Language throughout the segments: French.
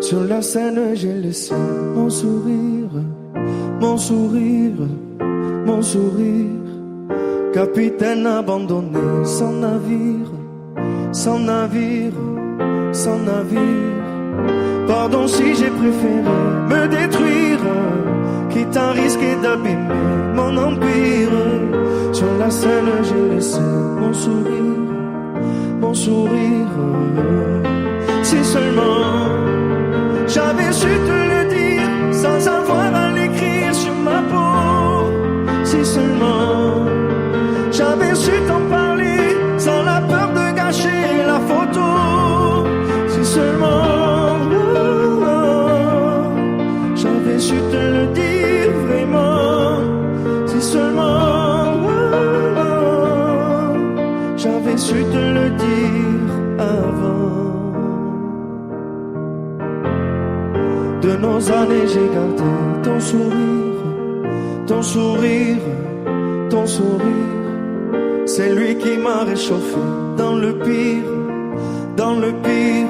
Sur la scène, j'ai laissé mon sourire, mon sourire, mon sourire. Capitaine abandonné, sans navire, sans navire, sans navire. Pardon si j'ai préféré me détruire, quitte à risquer d'abîmer mon empire. Sur la scène, j'ai laissé mon sourire, mon sourire. Si seulement j'avais su te le dire sans avoir à l'écrire sur ma peau. Si seulement j'avais su t'en parler sans la peur de gâcher la photo. Si seulement j'avais su te le dire vraiment. Si seulement j'avais su te le dire avant. De nos années, j'ai gardé ton sourire, ton sourire, ton sourire. C'est lui qui m'a réchauffé dans le pire, dans le pire,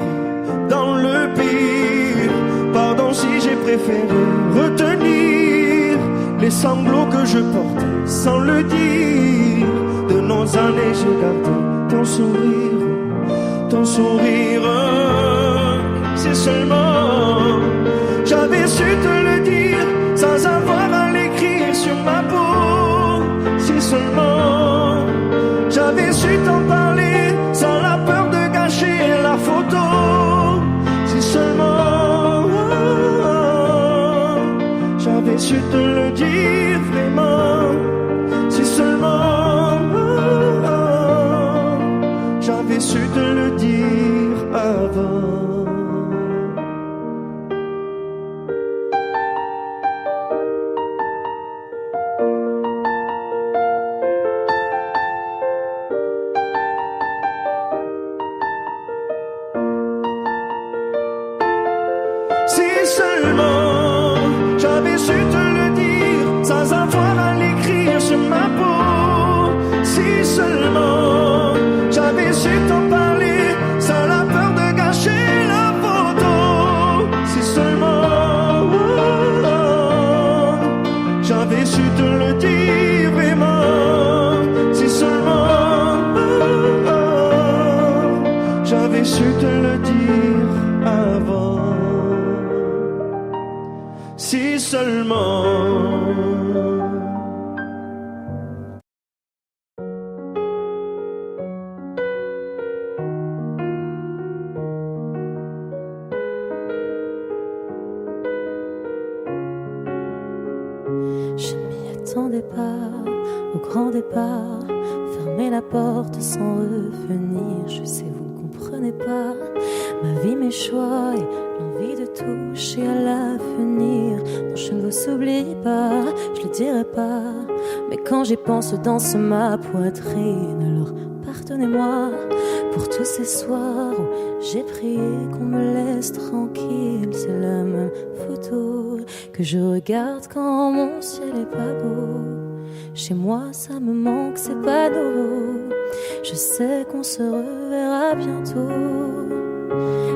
dans le pire. Pardon si j'ai préféré retenir les sanglots que je portais sans le dire. De nos années, j'ai gardé ton sourire, ton sourire. C'est seulement j'avais su te le dire sans avoir à l'écrire sur ma peau. Si seulement j'avais su t'en parler sans la peur de gâcher la photo. Si seulement j'avais su te le dire vraiment. Si seulement j'avais su te le dire avant. Je ne m'y attendais pas au grand départ. Fermer la porte sans revenir. Je sais, vous ne comprenez pas ma vie, mes choix et l'envie de toucher à l'avenir. Mon cheveu ne s'oublie pas, je le dirai pas. Mais quand j'y pense, danse ma poitrine. Alors pardonnez-moi pour tous ces soirs où j'ai prié qu'on me laisse tranquille. C'est la même photo que je regarde quand mon ciel est pas beau. Chez moi ça me manque, c'est pas nouveau. Je sais qu'on se reverra bientôt.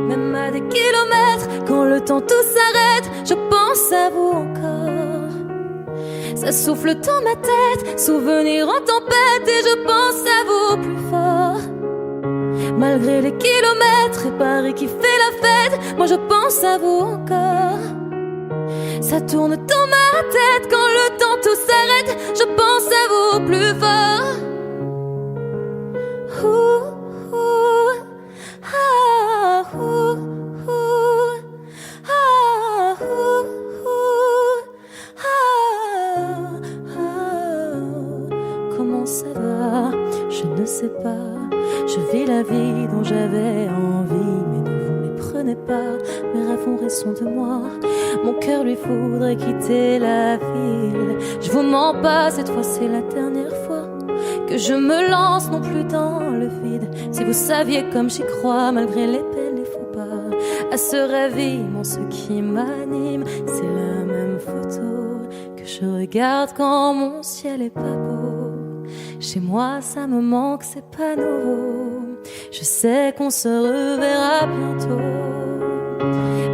Même à des kilomètres, quand le temps tout s'arrête, je pense à vous encore. Ça souffle dans ma tête, souvenir en tempête, et je pense à vous plus fort. Malgré les kilomètres et Paris qui fait la fête, moi je pense à vous encore. Ça tourne dans ma tête quand le temps tout s'arrête, je pense à vous plus fort. Comment ça va? Je ne sais pas. Je vis la vie dont j'avais envie, mais ne vous méprenez pas. Mes rêves ont raison de moi. Mon cœur lui faudrait quitter la ville. Je vous mens pas, cette fois c'est la dernière fois que je me lance non plus dans le vide. Si vous saviez comme j'y crois, malgré les peines, les faux pas, à ce raviment, ce qui m'anime, c'est la même photo que je regarde quand mon ciel est pas beau. Chez moi ça me manque, c'est pas nouveau. Je sais qu'on se reverra bientôt.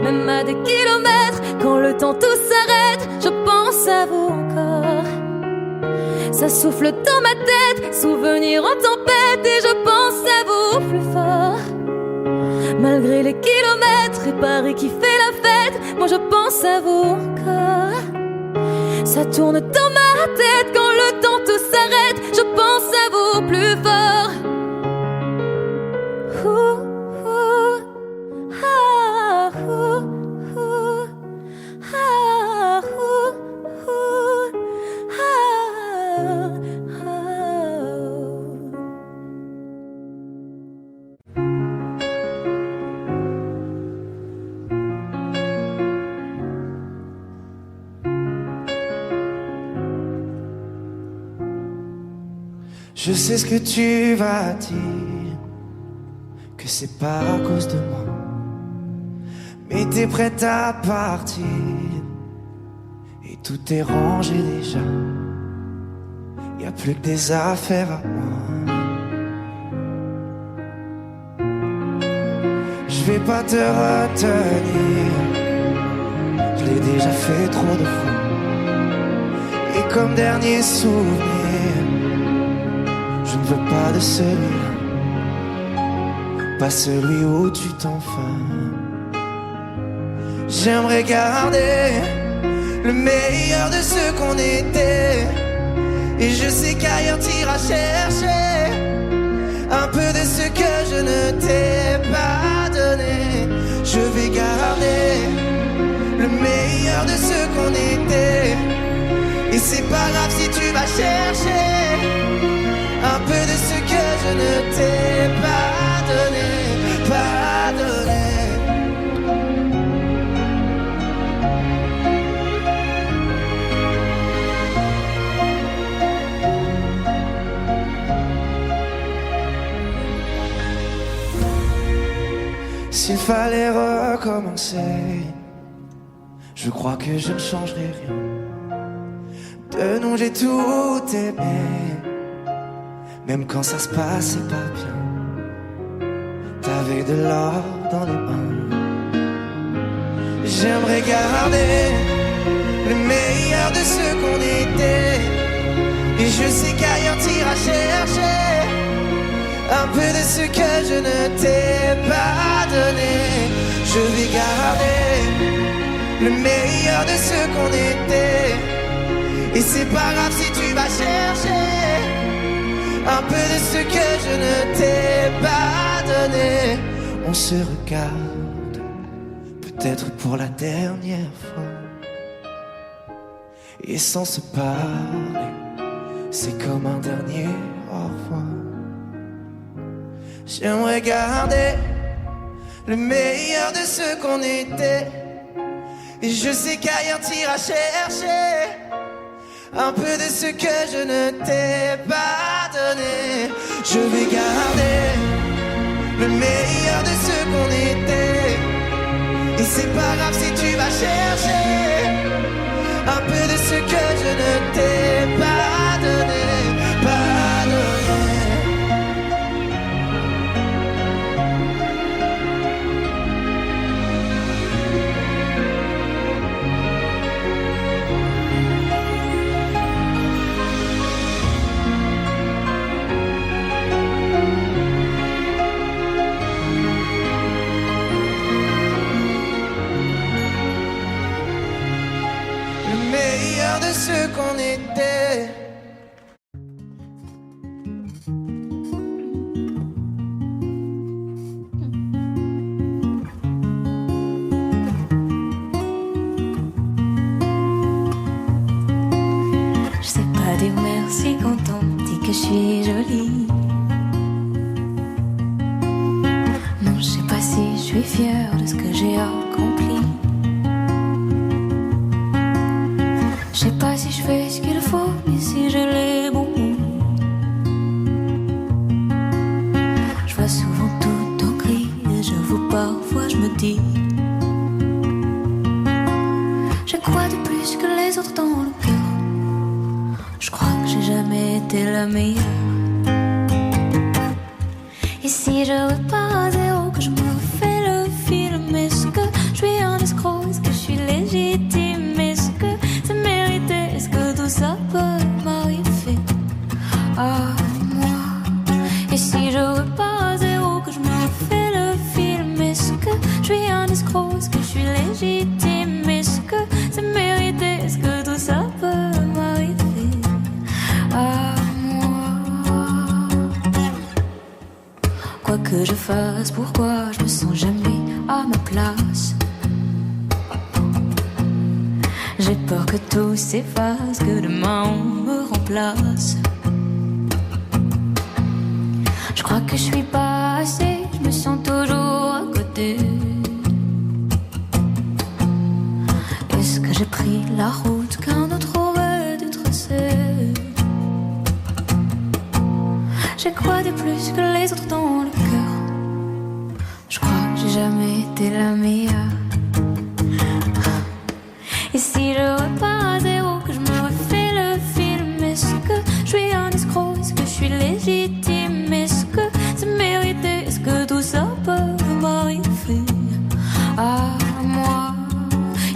Même à des kilomètres, quand le temps tout s'arrête, je pense à vous encore. Ça souffle dans ma tête, souvenir en tempête, et je pense à vous plus fort. Malgré les kilomètres et Paris qui fait la fête, moi je pense à vous encore. Ça tourne dans ma tête quand le temps tout s'arrête, je pense à vous plus fort. Je sais ce que tu vas dire, que c'est pas à cause de moi, mais t'es prête à partir et tout est rangé déjà. Y a plus que des affaires à moi. Je vais pas te retenir, je l'ai déjà fait trop de fois. Et comme dernier souvenir, je ne veux pas de celui-là, pas celui où tu t'enfermes. J'aimerais garder le meilleur de ce qu'on était, et je sais qu'ailleurs t'iras chercher un peu de ce que je ne t'ai pas donné. Je vais garder le meilleur de ce qu'on était, et c'est pas grave si tu vas chercher un peu de ce que je ne t'ai pas donné, pas donné. S'il fallait recommencer, je crois que je ne changerai rien. De nous j'ai tout aimé, même quand ça se passait pas bien. T'avais de l'or dans les mains. J'aimerais garder le meilleur de ce qu'on était, et je sais qu'ailleurs t'iras chercher un peu de ce que je ne t'ai pas donné. Je vais garder le meilleur de ce qu'on était, et c'est pas grave si tu vas chercher un peu de ce que je ne t'ai pas donné. On se regarde, peut-être pour la dernière fois, et sans se parler, c'est comme un dernier au revoir. J'aimerais garder le meilleur de ce qu'on était, et je sais qu'ailleurs t'iras chercher un peu de ce que je ne t'ai pas donné. Je vais garder le meilleur de ce qu'on était, et c'est pas grave si tu vas chercher un peu de ce que je ne t'ai pas donné, pas donné. De ce qu'on était. Je sais pas dire merci quand on dit que je suis jolie. Non, je sais pas si je suis fière de ce que j'ai accompli. Je sais pas si je fais ce qu'il faut, ni si j'ai les bons mots. Je vois souvent tout en gris, et j'avoue parfois je me dis J'ai quoi de plus que les autres dans le cœur? Je crois que j'ai jamais été la meilleure. Et si je repars à zéro, que je me refais le film, est-ce que je suis un escroc? Est-ce que je suis légitime? Est-ce que c'est mérité? Est-ce que tout ça peut m'arriver à moi? Et si je repars à zéro, que je me refais le film, est-ce que je suis un escroc? Est-ce que je suis légitime? Est-ce que c'est mérité? Est-ce que tout ça peut m'arriver à moi? Quoi que je fasse, pourquoi je me sens jamais à ma place? J'ai peur que tout s'efface, que demain on me remplace. Je crois que je suis pas assez, je me sens toujours à côté. Est-ce que j'ai pris la route qu'un autre aurait dû tracer? J'ai quoi de plus que les autres dans le cœur? Je crois que j'ai jamais été la meilleure. Et si je repars à zéro, que je me refais le film, est-ce que je suis un escroc? Est-ce que je suis légitime? Est-ce que c'est mérité? Est-ce que tout ça peut m'arriver à moi?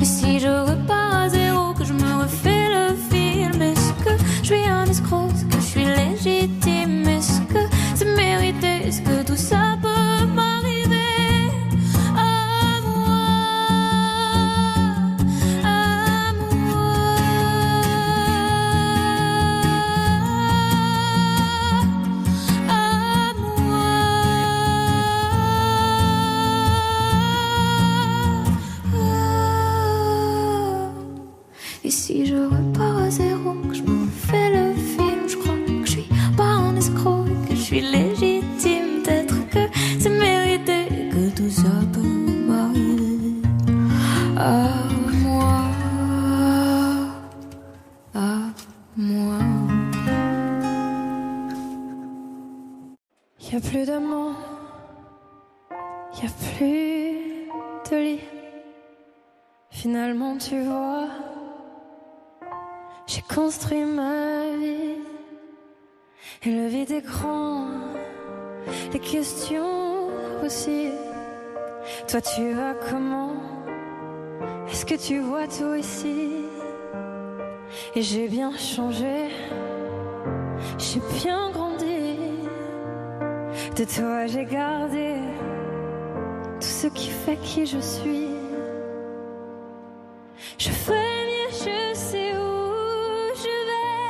Et si je repars à zéro, que je me refais le film, est-ce que je suis un escroc? Est-ce que je suis légitime? Est-ce que c'est mérité? Est-ce que tout ça peut m'arriver à moi? À moi. À moi. Et si je repars à zéro, que je me fais le film, je crois que je suis pas un escroc, que je suis légitime, peut-être que c'est mérité, que tout ça peut m'arriver à moi, à moi. Y a plus d'amour, y a plus de lit. Finalement tu vois, j'ai construit ma vie. Et le vide est grand, les questions aussi. Toi tu vas comment? Est-ce que tu vois tout ici? Et j'ai bien changé, j'ai bien grandi. De toi j'ai gardé tout ce qui fait qui je suis. Je fais mieux, je sais où je vais.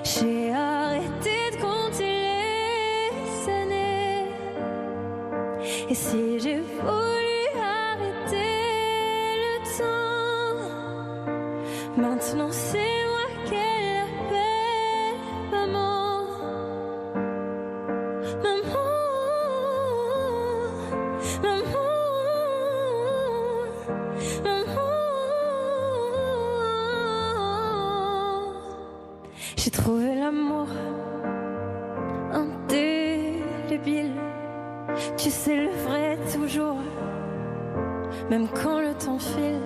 J'ai arrêté de compter les années. Et si j'ai voulu arrêter le temps, maintenant c'est moi qu'elle appelle maman. Maman, maman, maman. J'ai trouvé l'amour indélébile. Tu sais le vrai toujours, même quand le temps file.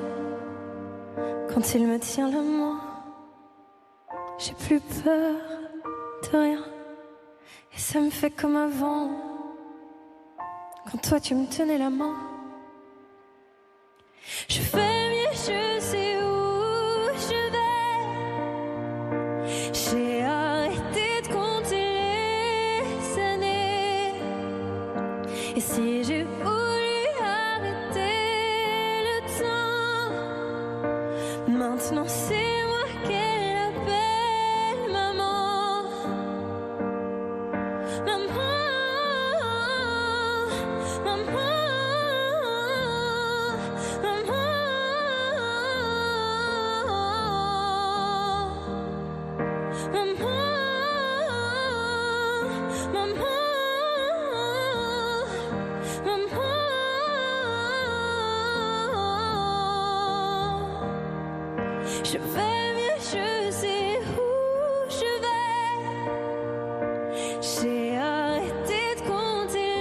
Quand il me tient la main, j'ai plus peur de rien. Et ça me fait comme avant, quand toi tu me tenais la main. Je fais mieux, je sais où je vais. J'ai arrêté de compter les années. Et si j'ai voulu arrêter le temps, maintenant c'est moi qu'elle appelle maman. Maman, maman, maman, maman, maman, maman. Je vais mieux, je sais où je vais. J'ai arrêté de compter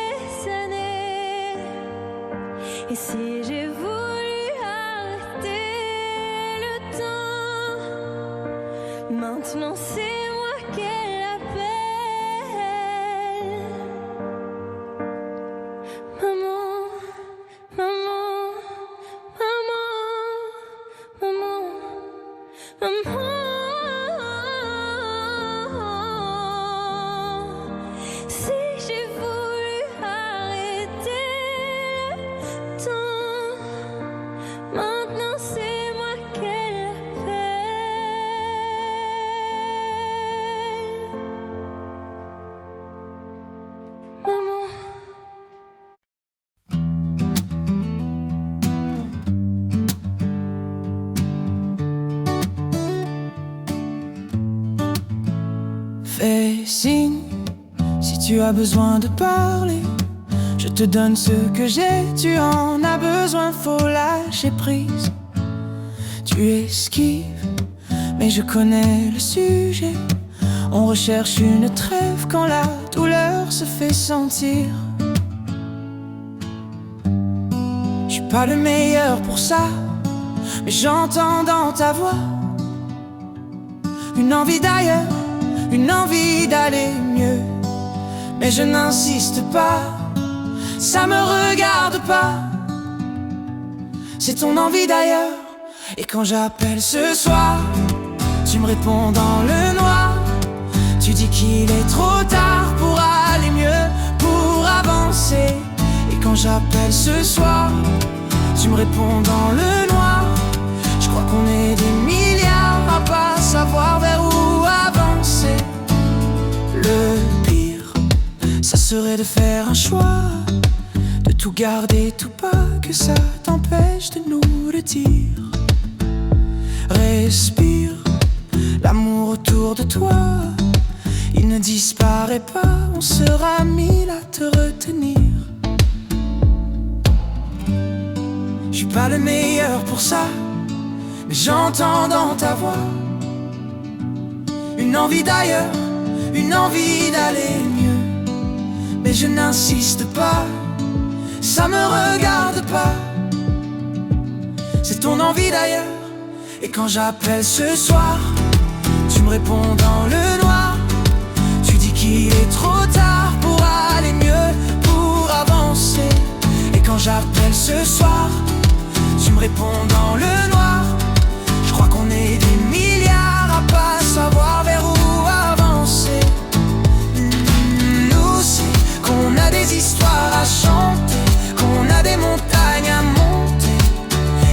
les années. Et si j'ai voulu Maintenant c'est moi qu'elle appelle. Maman, maman, maman, maman, maman. Si j'ai voulu arrêter le temps, maintenant c'est moi qu'elle appelle. Maman. Fais signe si tu as besoin de parler. Je te donne ce que j'ai, tu en as besoin, faut lâcher prise. Tu esquives, mais je connais le sujet. On recherche une trêve quand la douleur se fait sentir. Je suis pas le meilleur pour ça, mais j'entends dans ta voix une envie d'ailleurs, une envie d'aller mieux. Mais je n'insiste pas, ça me regarde pas. C'est ton envie d'ailleurs. Et quand j'appelle ce soir, tu me réponds dans le noir. Tu dis qu'il est trop tard pour aller mieux, pour avancer. Et quand j'appelle ce soir, tu me réponds dans le noir. Je crois qu'on est des milliards à pas savoir vers où avancer. Le pire, ça serait de faire un choix, de tout garder, tout pas, que ça t'empêche de nous le dire. Respire, l'amour autour de toi, il ne disparaît pas, on sera mille à te retenir. Je suis pas le meilleur pour ça, mais j'entends dans ta voix une envie d'ailleurs, une envie d'aller mieux. Mais je n'insiste pas, ça me regarde pas. C'est ton envie d'ailleurs. Et quand j'appelle ce soir, tu me réponds dans le noir. Tu dis qu'il est trop tard pour aller mieux, pour avancer. Et quand j'appelle ce soir, tu me réponds dans le noir. Je crois qu'on est des milliards à pas savoir vers où avancer. Nous aussi, qu'on a des histoires à chanter, qu'on a des montagnes à monter.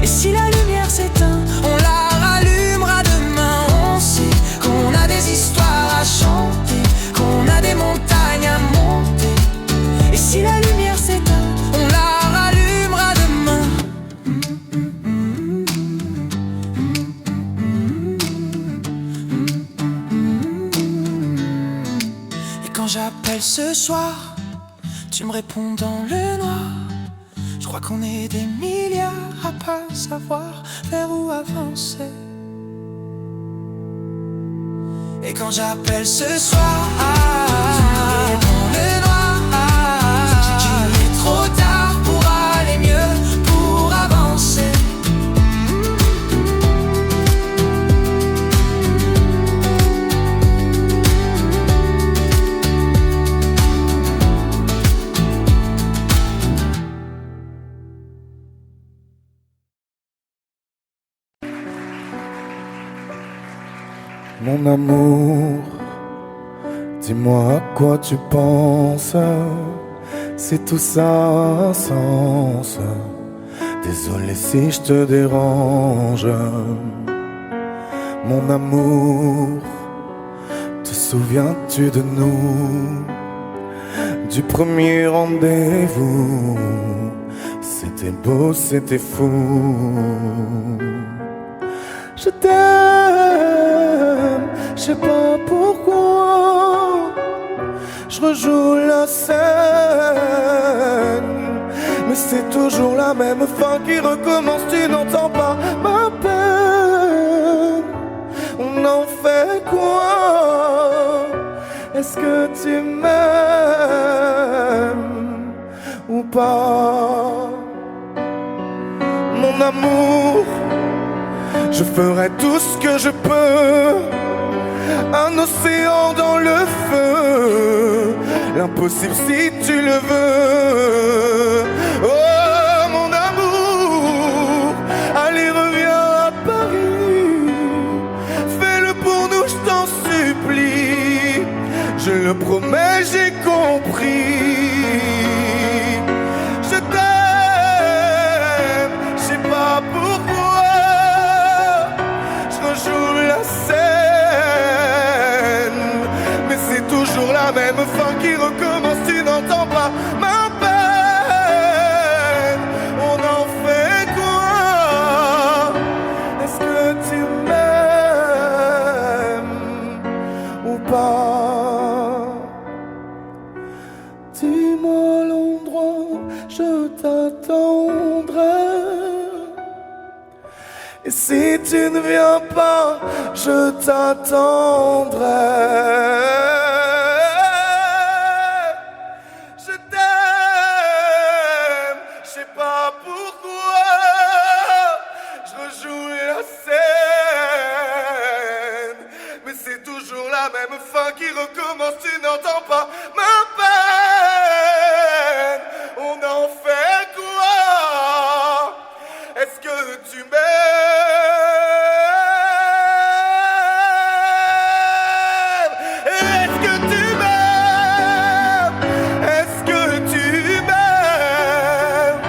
Et si la lumière s'éteint, on la rallumera demain. On sait qu'on a des histoires à chanter, qu'on a des montagnes à monter. Et si la lumière s'éteint, on la rallumera demain. Et quand j'appelle ce soir, tu me réponds dans le noir. Je crois qu'on est des milliards à pas savoir vers où avancer. Et quand j'appelle ce soir, tu me réponds le noir. Je dis qu'il est trop tard pour aller mieux, pour avancer. Mon amour, dis-moi à quoi tu penses. Si tout ça a un sens. Désolé si je te dérange. Mon amour, te souviens-tu de nous? Du premier rendez-vous. C'était beau, c'était fou. Je t'aime, je sais pas pourquoi. Je rejoue la scène, mais c'est toujours la même fin qui recommence. Tu n'entends pas ma peine. On en fait quoi? Est-ce que tu m'aimes ou pas? Mon amour, je ferai tout ce que je peux un océan dans le feu, l'impossible si tu le veux. Oh mon amour, allez reviens à Paris, fais-le pour nous, je t'en supplie. Je le promets, j'ai compris. Je t'aime, je sais pas pourquoi. Je rejoue la scène, mais c'est toujours la même fin qui recommence. Tu n'entends pas ma peine. On en fait quoi? Est-ce que tu m'aimes ou pas? Dis-moi l'endroit, je t'attendrai. Et si tu ne viens pas, je t'attendrai. Je t'aime, je sais pas pourquoi. Je rejoue la scène, mais c'est toujours la même fin qui recommence. Tu n'entends pas ma peine. On en fait quoi? Est-ce que tu m'aimes? Est-ce que tu m'aimes? Est-ce que tu m'aimes?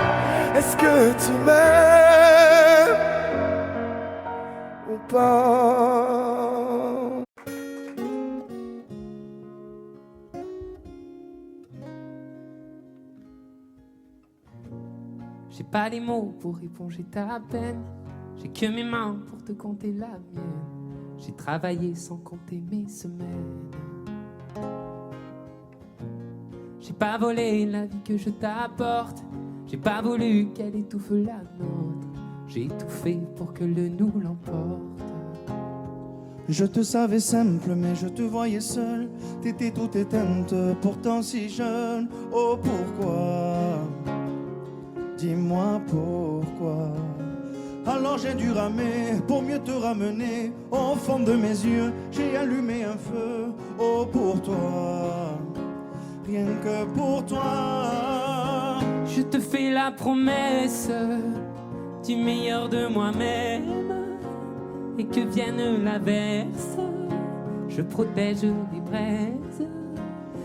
Est-ce que tu m'aimes ou pas? J'ai pas les mots pour éponger ta peine. J'ai que mes mains pour te compter la mienne. J'ai travaillé sans compter mes semaines. J'ai pas volé la vie que je t'apporte. J'ai pas voulu qu'elle étouffe la nôtre. J'ai tout fait pour que le nous l'emporte. Je te savais simple, mais je te voyais seul. T'étais toute éteinte, pourtant si jeune. Oh pourquoi? Dis-moi pourquoi. Alors j'ai dû ramer pour mieux te ramener. Au fond de mes yeux, j'ai allumé un feu. Oh pour toi, rien que pour toi. Je te fais la promesse du meilleur de moi-même. Et que vienne l'averse, je protège les braises.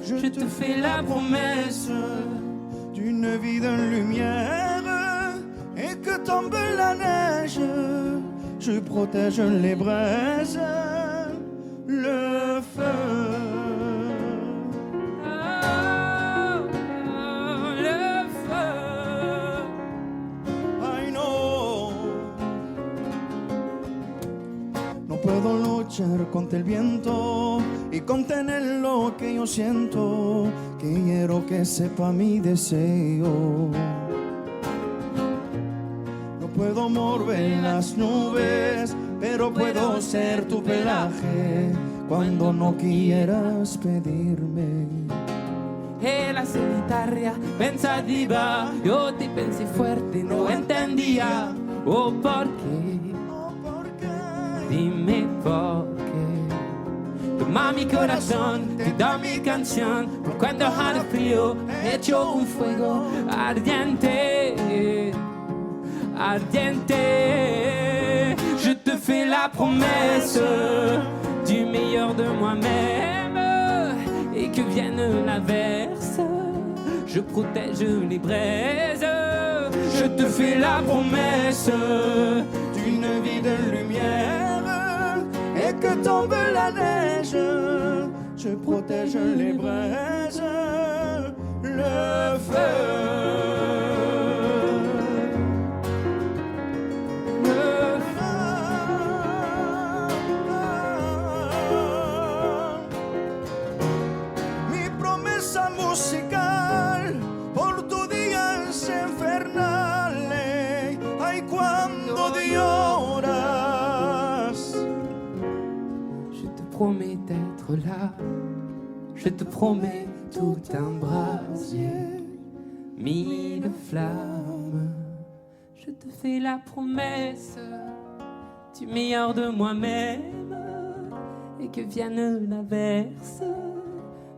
Je te fais la promesse d'une vie de lumière. Et que tombe la neige, je protège les braises, le feu. Le feu. I know. No puedo luchar contra el viento y contener lo que yo siento. Quiero que sepa mi deseo. No puedo mover las nubes, pero puedo ser tu pelaje cuando no quieras pedirme. E la solitaria pensativa, yo te pensé fuerte, no entendía. Oh, ¿por qué? Dime por qué. Toma mi corazón, te da mi canción. Por cuando haga frío, hecho un fuego ardiente, ardiente. Je te fais la promesse du meilleur de moi-même. Et que vienne l'averse, je protège les braises. Je te fais la promesse d'une vie de lumière. Et que tombe la neige, je protège les braises, le feu. Mi promesa musical por tu día es infernal. Ay, cuando lloras. Je te promets d'être là. Je te promets tout un brasier, mille flammes. Je te fais la promesse du meilleur de moi-même. et que vienne l'averse,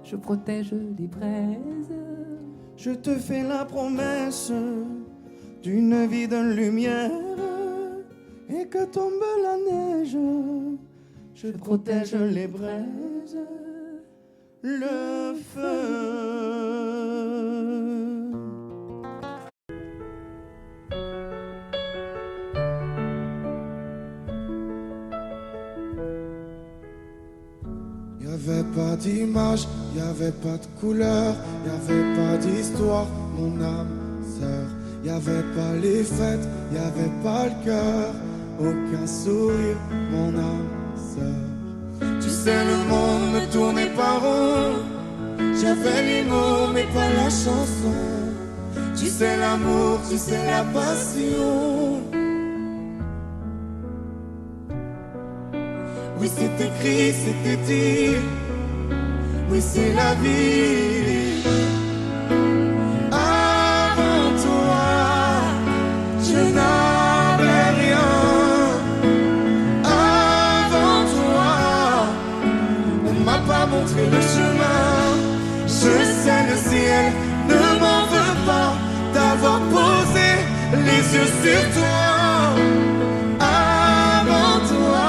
je protège les braises. Je te fais la promesse d'une vie de lumière, et que tombe la neige, je protège les braises, le feu. Y'avait pas d'image, y'avait pas de couleur, y'avait pas d'histoire, mon âme sœur. Y'avait pas les fêtes, y'avait pas le cœur, aucun sourire, mon âme sœur. Tu sais, le monde ne tournait pas rond, j'avais les mots mais pas la chanson. Tu sais l'amour, tu sais la passion. Oui, c'est écrit, c'était dit, oui, c'est la vie. Avant toi, je n'avais rien. Avant toi, on m'a pas montré le chemin. Je sais, le ciel ne m'en veut pas d'avoir posé les yeux sur toi. Avant toi,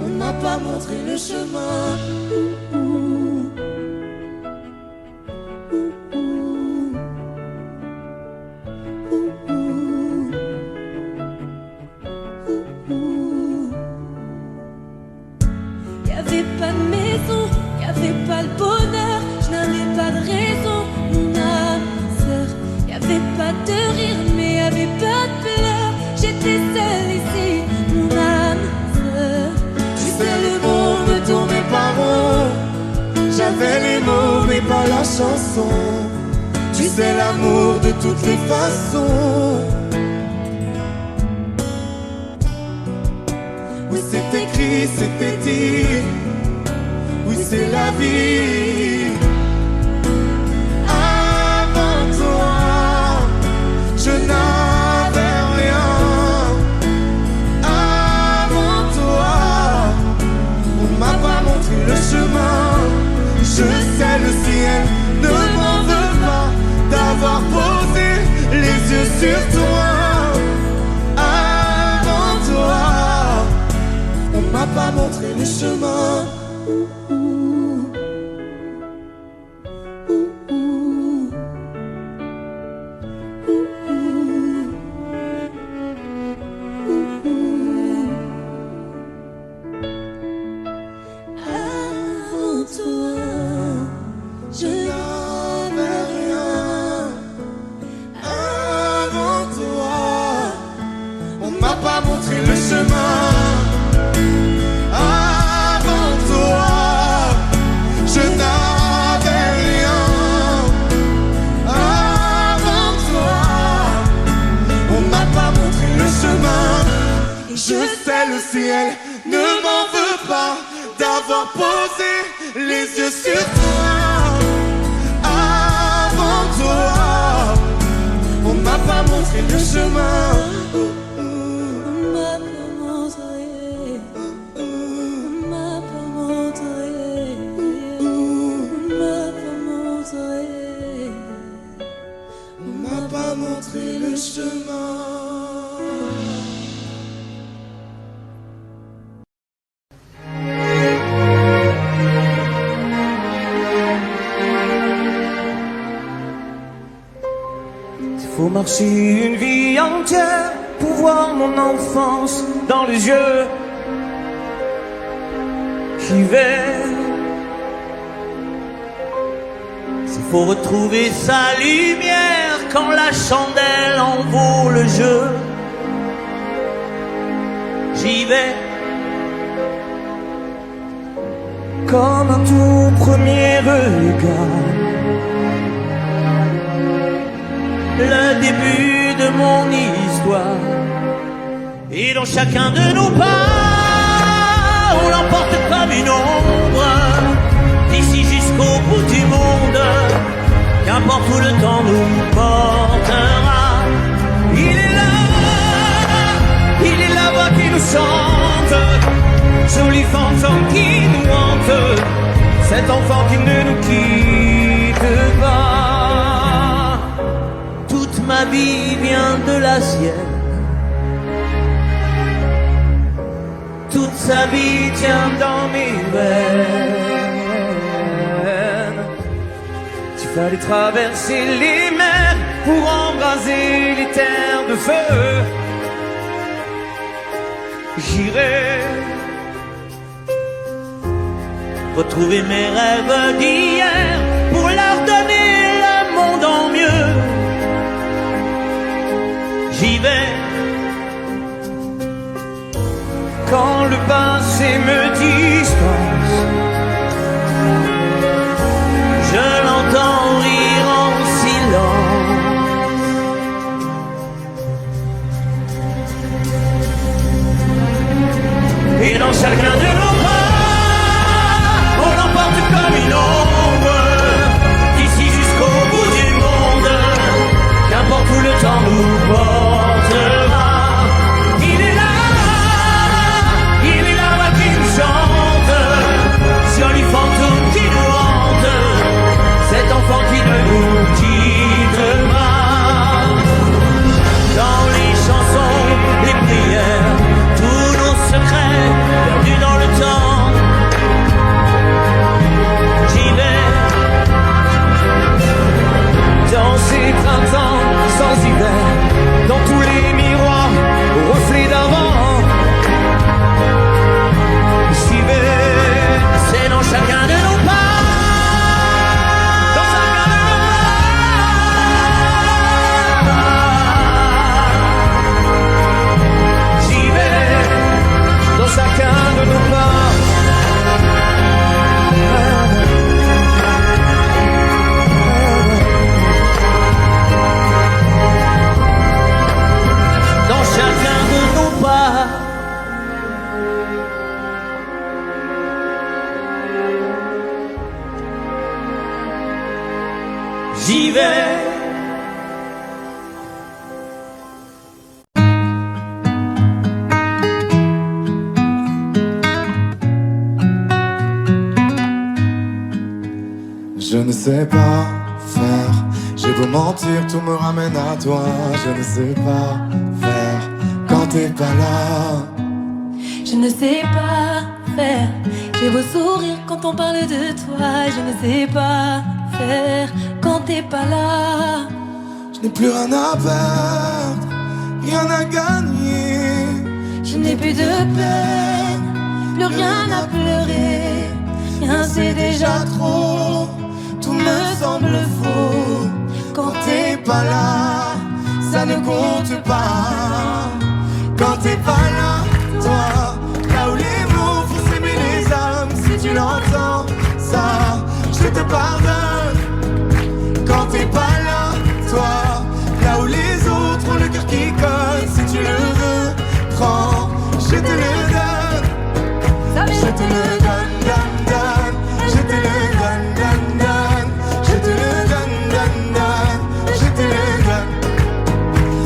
on m'a pas montré le chemin. Y'avait pas de maison, y'avait pas le bonheur, je n'avais pas de raison, mon âme sœur. Y'avait pas de rire, mais y'avait pas de pleurs. J'étais seule ici, mon âme sœur. Tu sais, le monde ne tournait pas rond, j'avais les mots mais pas la chanson. Tu sais, l'amour de toutes les façons. Oui, c'est écrit, c'était dit, oui, c'est la vie. Avant toi, je n'avais rien. Avant toi, on m'a pas montré le chemin. Je sais, le ciel ne m'en veut pas d'avoir posé les yeux sur toi. Avant toi, on m'a pas montré le chemin. Avant toi, je J'avais rien. Avant toi, on m'a pas montré le chemin. Avant toi, je n'avais rien. Avant toi, on m'a pas montré le chemin. Je sais, le ciel ne m'en veut pas d'avoir posé les yeux sur toi. Avant toi, on m'a pas montré le chemin. on m'a pas montré, on m'a pas montré, on m'a pas montré. On m'a pas montré le chemin. Faut marcher une vie entière pour voir mon enfance dans les yeux. J'y vais. S'il faut retrouver sa lumière quand la chandelle en vaut le jeu, j'y vais. Comme un tout premier regard, le début de mon histoire, et dans chacun de nos pas, on l'emporte comme une ombre, d'ici jusqu'au bout du monde, qu'importe où le temps nous portera. Il est là, voix qui nous chante, joli fantôme qui nous hante, cet enfant qui ne nous quitte pas. Toute ma vie vient de la sienne, toute sa vie tient dans mes veines. Tu fallait traverser les mers pour embraser les terres de feu. J'irai retrouver mes rêves d'hier pour leur donner le monde en mieux. J'y vais quand le passé me dispense. Je l'entends rire en silence. Et dans chacun de nos pas, on l'emporte comme une ombre, d'ici jusqu'au bout du monde, qu'importe où le temps nous portera. Il est là qui nous chante, joli fantôme qui nous hante, cet enfant qui ne nous quitte pas. Dans les chansons, les prières, tous nos secrets perdus dans le temps. J'y vais dans ces printemps sans hiver, dans tous les miroirs aux reflets d'avant. J'y vais, c'est dans chacun de nos pas, dans chacun de nos pas. J'y vais, dans chacun de nos pas. Dans chacun de nos pas. J'y vais. Je ne sais pas faire, j'ai beau mentir, tout me ramène à toi. Je ne sais pas faire quand t'es pas là. Je ne sais pas faire, j'ai beau sourire quand on parle de toi. Je ne sais pas faire quand t'es pas là. Je n'ai plus rien à perdre, rien à gagner. Je n'ai plus de peine, plus rien à pleurer. Rien c'est déjà trop, tout me semble faux. Quand t'es pas là, ça ne compte pas. Quand t'es pas là, toi, là où les mots font s'aimer les âmes. Si tu l'entends, ça, je te pardonne. Quand t'es pas là, toi, là où les autres ont le cœur qui colle. Si tu le veux, prends, je te le donne. Je te le donne, donne, donne. Je te le donne, donne, donne. Je te le donne, donne, donne. Je te le donne.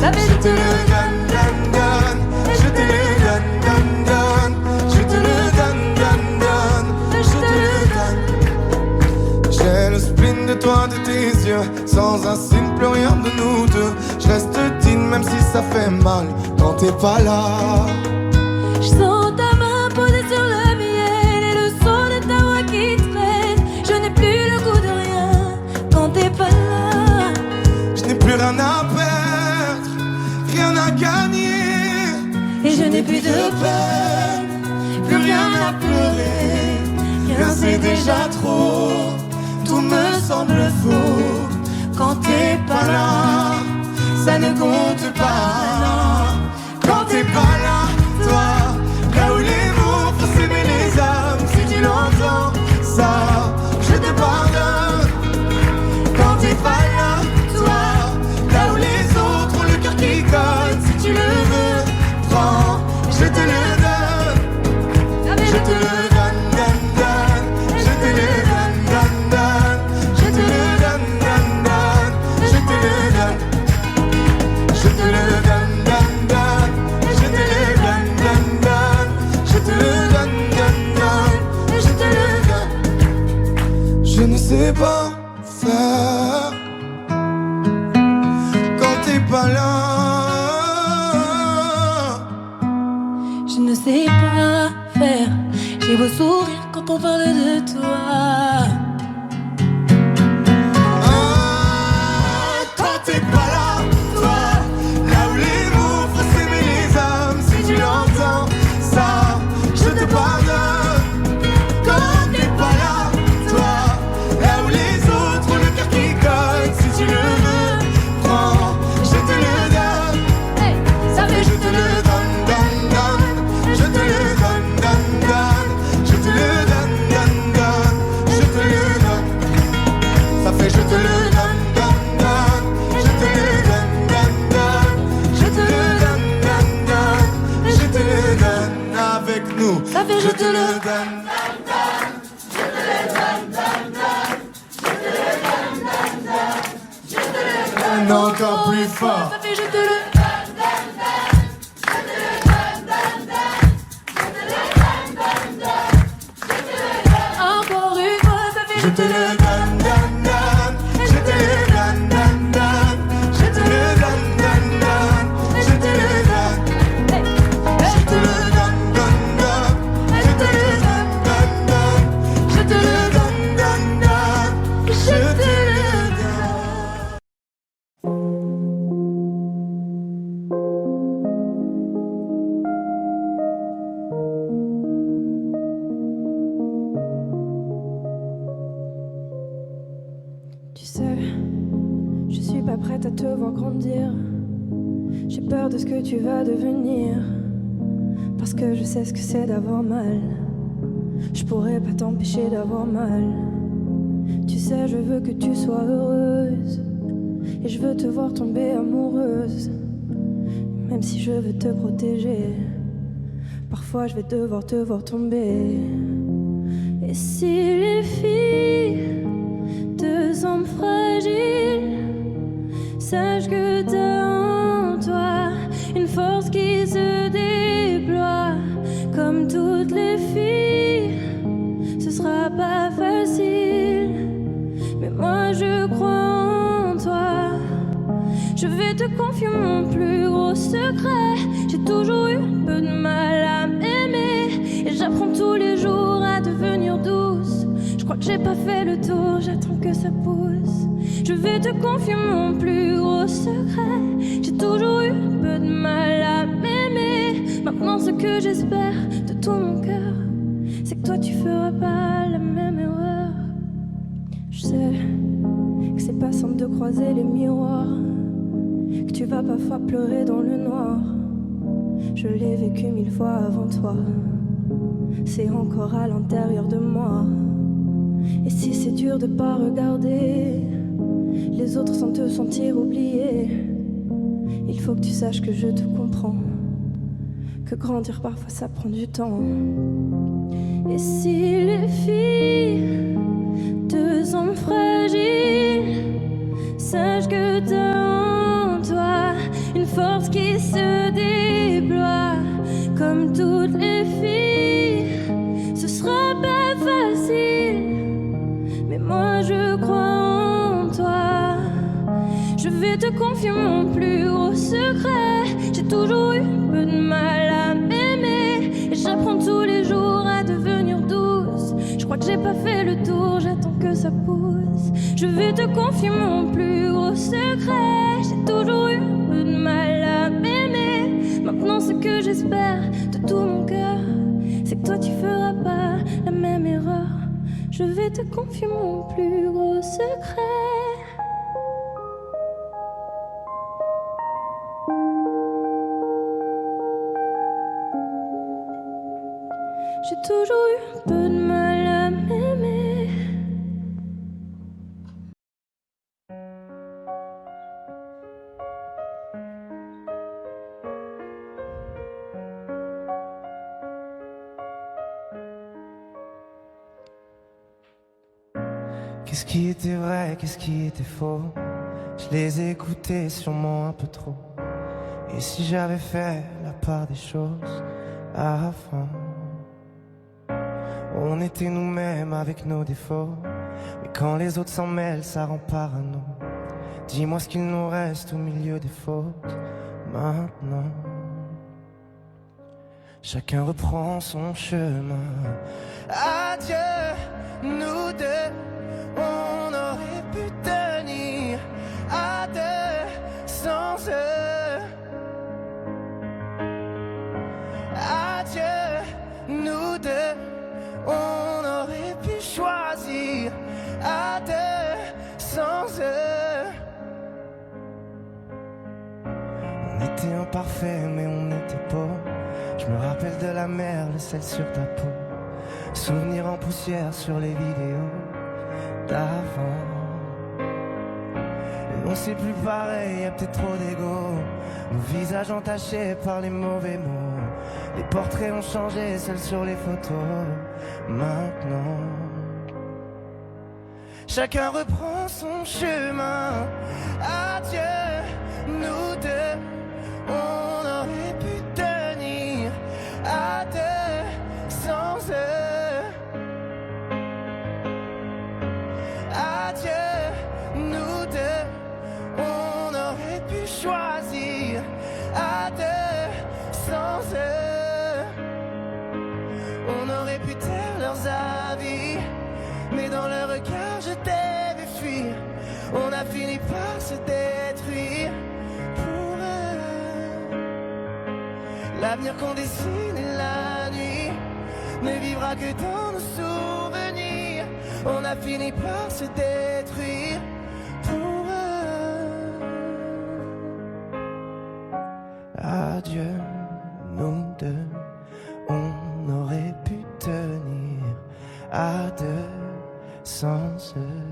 Je te le donne, donne, donne. Je te le donne, donne, donne. Je te le donne, donne, donne. Je te le donne. J'ai le spleen de toi, de tes yeux. Sans un signe, plus rien de nous deux. Je reste digne même si ça fait mal. Quand t'es pas là. Je sens ta main posée sur le miel et le son de ta voix qui traîne. Je n'ai plus le goût de rien quand t'es pas là. Je n'ai plus rien à perdre, rien à gagner. Et je n'ai plus de peine, plus rien à pleurer. Rien c'est déjà trop, tout me semble faux. Quand t'es pas là, ça ne compte pas. Quand t'es pas là, toi, là où les mots font s'aimer les âmes. Si tu l'entends, ça, je te pardonne. Quand t'es pas là, toi, là où les autres ont le cœur qui colle. Si tu le veux, prends, je te le donne. Je te le donne, donne, donne. Je te le donne, donne, donne. Je te le donne, donne, donne. Je te le donne. Je te le sais pas faire quand t'es pas là. Je ne sais pas faire. J'ai beau sourire quand on parle de toi. Quand t'es pas là, toi, là où les mots font s'aimer les âmes, si tu l'entends, ça, je te pardonne. Quand t'es pas là, toi, là où les autres ont le cœur qui cogne, si tu le veux, prends, je te le donne. Hey, ça fait je te le donne, donne, donne. Je te le donne, donne, donne. Je te le donne, donne, donne. Je te le donne. Ça fait je te le donne, donne, donne. Je te le donne, donne, donne. Je te le donne, donne, donne. Je te le donne avec nous. Ça fait je te le donne. Encore plus fort. Ça fait je te le encore une fois, ça fait Je te le donne, donne, donne. Je te le donne, donne, donne. Je te le donne, donne, donne. Je te le donne. Je te le donne, donne, donne. Je te le donne, donne, donne. Je te le donne, donne, donne. Je te le donne. Tu sais, je suis pas prête à te voir grandir. J'ai peur de ce que tu vas devenir. Parce que je sais ce que c'est d'avoir mal. Je pourrais pas t'empêcher d'avoir mal. Tu sais, je veux que tu sois heureuse. Et je veux te voir tomber amoureuse. Même si je veux te protéger, parfois je vais devoir te voir tomber. Et si les filles te semblent fragiles, sache que t'as en toi une force qui se déploie. Comme toutes les filles, ce sera pas facile, mais moi je crois en toi. Je vais te confier mon plus gros secret. J'ai toujours eu un peu de mal à m'aimer, et j'apprends tous les jours à devenir douce. Je crois que j'ai pas fait le tour, j'attends que ça pousse. Je vais te confier mon plus gros secret. J'ai toujours eu un peu de mal à m'aimer. Maintenant ce que j'espère de tout mon cœur, c'est que toi tu feras pas la même erreur. Je sais que c'est pas simple de croiser les miroirs, que tu vas parfois pleurer dans le noir. Je l'ai vécu 1000 fois avant toi, c'est encore à l'intérieur de moi. Et si c'est dur de pas regarder les autres sans te sentir oublié, il faut que tu saches que je te comprends, que grandir parfois ça prend du temps. Et si les filles te semblent fragiles, sache que t'as en toi une force qui se déploie. Comme toutes les filles, ce sera pas facile, mais moi je crois en toi. Je vais te confier mon plus gros secret. J'ai toujours eu un peu de mal à m'aimer, et j'apprends tous les jours à devenir douce. Je crois que j'ai pas fait le tour, j'attends que ça pousse. Je vais te confier mon plus gros secret. J'ai toujours eu un peu de mal à m'aimer. Maintenant ce que j'espère de tout mon cœur, c'est que toi tu feras pas la même erreur. Je vais te confier mon plus gros secret. J'ai toujours eu un peu de mal à m'aimer. Qu'est-ce qui était vrai, qu'est-ce qui était faux? Je les ai écoutés sûrement un peu trop. Et si j'avais fait la part des choses avant, on était nous-mêmes avec nos défauts. Mais quand les autres s'en mêlent, ça rend parano. Dis-moi ce qu'il nous reste au milieu des fautes maintenant. Chacun reprend son chemin. Adieu, nous deux, on aurait pu tenir à deux sans eux. Adieu, nous deux, on aurait pu choisir à deux sans eux. On était imparfaits mais on n'était pas. Je me rappelle de la mer, le sel sur ta peau. Souvenirs en poussière sur les vidéos d'avant. Et on sait plus pareil, y'a peut-être trop d'ego. Nos visages entachés par les mauvais mots. Les portraits ont changé, seuls sur les photos. Maintenant, chacun reprend son chemin. Adieu, nous deux, on aurait pu tenir à deux sans eux. Adieu, nous deux, on aurait pu choisir à deux sans eux. On aurait pu taire leurs avis, mais dans leur regard je t'ai vu fuir. On a fini par se détruire pour eux. L'avenir qu'on dessine la nuit ne vivra que dans nos souvenirs. On a fini par se détruire pour eux. Adieu, nous deux, on aurait pu tenir à deux sans eux.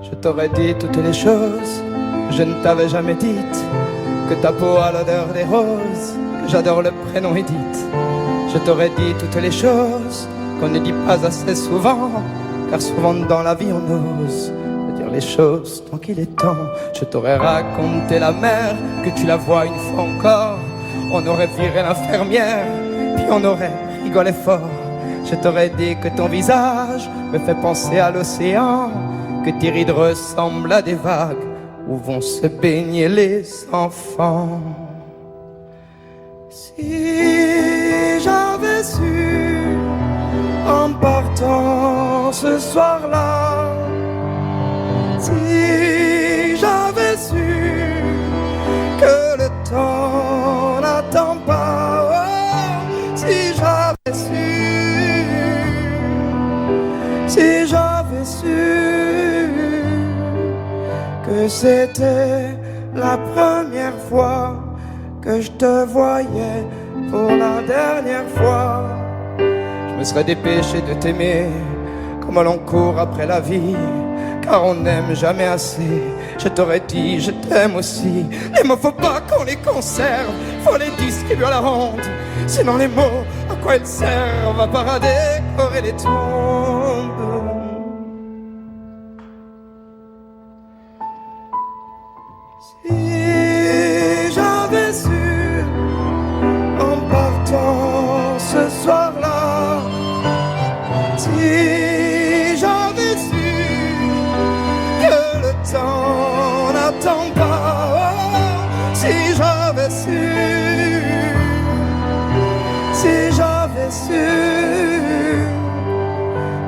Je t'aurais dit toutes les choses que je ne t'avais jamais dites, que ta peau a l'odeur des roses, que j'adore le prénom Edith. Je t'aurais dit toutes les choses qu'on ne dit pas assez souvent, car souvent dans la vie on ose dire les choses tant qu'il est temps. Je t'aurais raconté la mer, que tu la vois une fois encore. On aurait viré l'infirmière, puis on aurait rigolé fort. Je t'aurais dit que ton visage me fait penser à l'océan, que tes rides ressemblent à des vagues où vont se baigner les enfants. Si j'avais su en partant ce soir-là, si j'avais su que le temps n'attend pas, oh, si j'avais su, si j'avais su que c'était la première fois que je te voyais pour la dernière fois, je me serais dépêché de t'aimer comme l'on court après la vie, car on n'aime jamais assez. Je t'aurais dit je t'aime aussi. Les mots faut pas qu'on les conserve, faut les distribuer à la ronde, sinon les mots à quoi ils servent à part décorer les tombes. Si j'avais su en partant ce soir-là, si j'avais su que le temps n'attend pas, oh, si j'avais su, si j'avais su,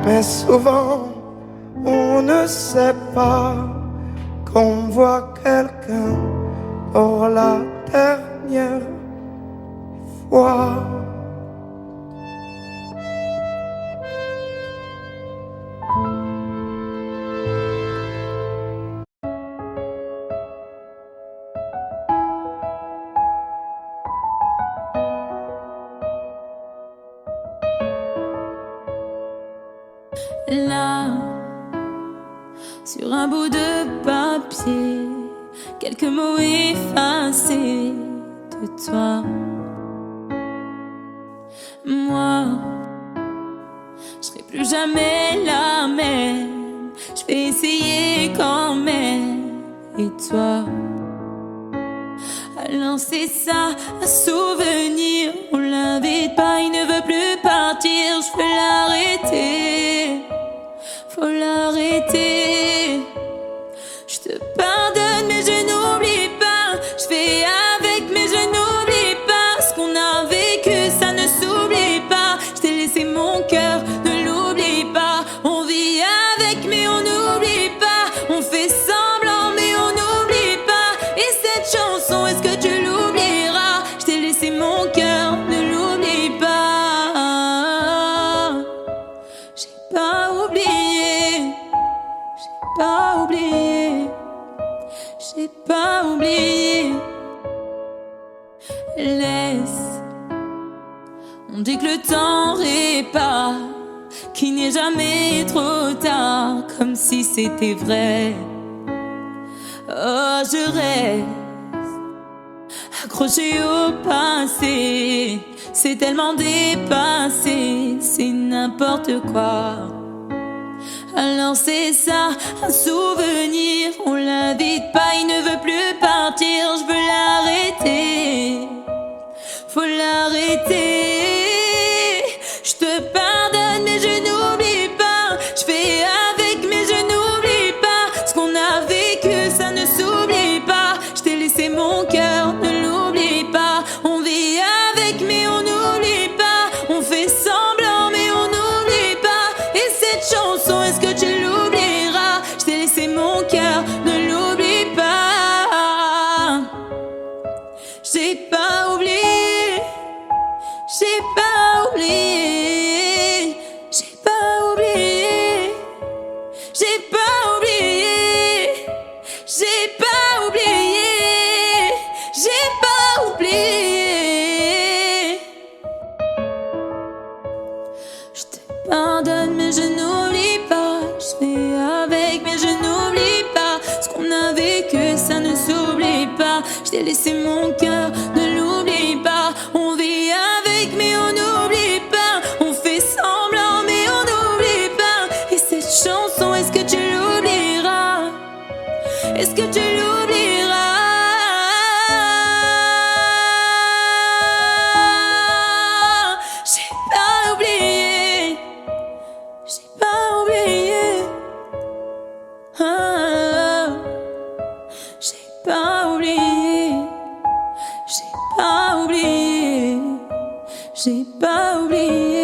mais souvent on ne sait pas qu'on voit quelqu'un pour la dernière fois. Là, sur un bout de papier, quelques mots effacés, que toi. Moi, je serai plus jamais la même. Je vais essayer quand même. Et toi, alors c'est ça, un souvenir. On l'invite pas, il ne veut plus partir. Je peux l'arrêter, faut l'arrêter. Je te pardonne mais je n'oublie pas. Je fais avec mais je n'oublie pas. Ce qu'on a vécu ça ne s'oublie pas. Je t'ai laissé mon cœur, ne l'oublie pas. On vit avec mais on n'oublie pas. On fait semblant mais on n'oublie pas. Et cette chanson, est-ce que tu l'oublieras? Je t'ai laissé mon cœur, ne l'oublie pas. J'ai pas oublié. J'ai pas oublié. J'ai pas oublié. Laisse. On dit que le temps répare, qu'il n'est jamais trop tard, comme si c'était vrai. Oh, je reste accroché au passé. C'est tellement dépassé, c'est n'importe quoi. Alors c'est ça, un souvenir. On l'invite pas, il ne veut plus partir. Je veux l'arrêter, faut l'arrêter. Je te pardonne mais je n'oublie pas. Je fais avec mais je n'oublie pas. Ce qu'on a vécu ça ne s'oublie pas. Je t'ai laissé mon cœur, ne l'oublie pas. On vit avec mais on n'oublie pas. On fait semblant mais on n'oublie pas. Et cette chanson, est-ce que tu l'oublieras? Je t'ai laissé mon cœur, ne l'oublie pas. J'ai pas oublié. J'ai pas oublié. J'ai pas oublié. J'ai pas oublié. J'ai pas oublié. J'ai pas oublié. Je te pardonne mais je n'oublie pas. Je fais avec mais je n'oublie pas. Ce qu'on a vécu ça ne s'oublie pas. Je t'ai laissé mon cœur, ne l'oublie pas. On vit avec mais on n'oublie pas. On fait semblant mais on n'oublie pas. Et cette chanson, est-ce que tu l'oublieras? Est-ce que tu l'oublieras? J'ai pas oublié. J'ai pas oublié. Ah, j'ai pas oublié. J'ai pas oublié. J'ai pas oublié.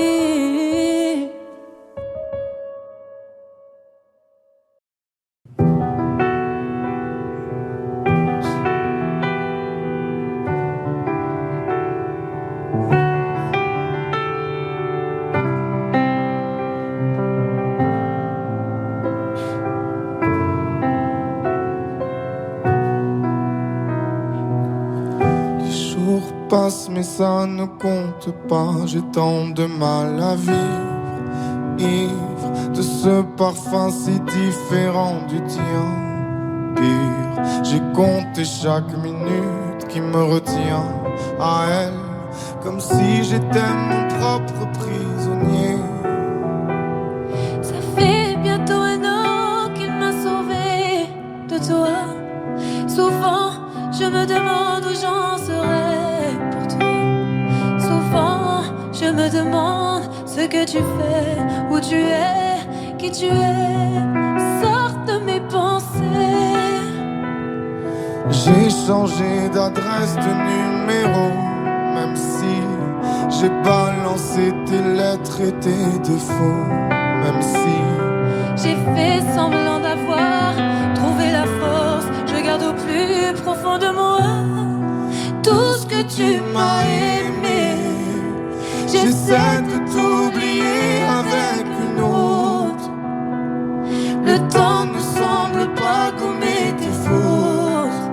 Les jours passent mais ça ne compte pas. J'ai tant de mal à vivre, ivre de ce parfum si différent du tien. Pire, j'ai compté chaque minute qui me retient à elle, comme si j'étais mon propre prisonnier. Ça fait bientôt un an qu'il m'a sauvé de toi. Souvent, je me demande où j'en serais pour toi. Souvent, je me demande ce que tu fais, où tu es, qui tu es. Sors de mes pensées. J'ai changé d'adresse, de numéro, même si j'ai balancé tes lettres et tes défauts. Même si j'ai fait semblant d'avoir trouvé la force, je garde au plus profond de moi tout ce que tu m'as aimé. J'essaie de t'oublier avec une autre. Le temps ne semble pas gommer tes fautes.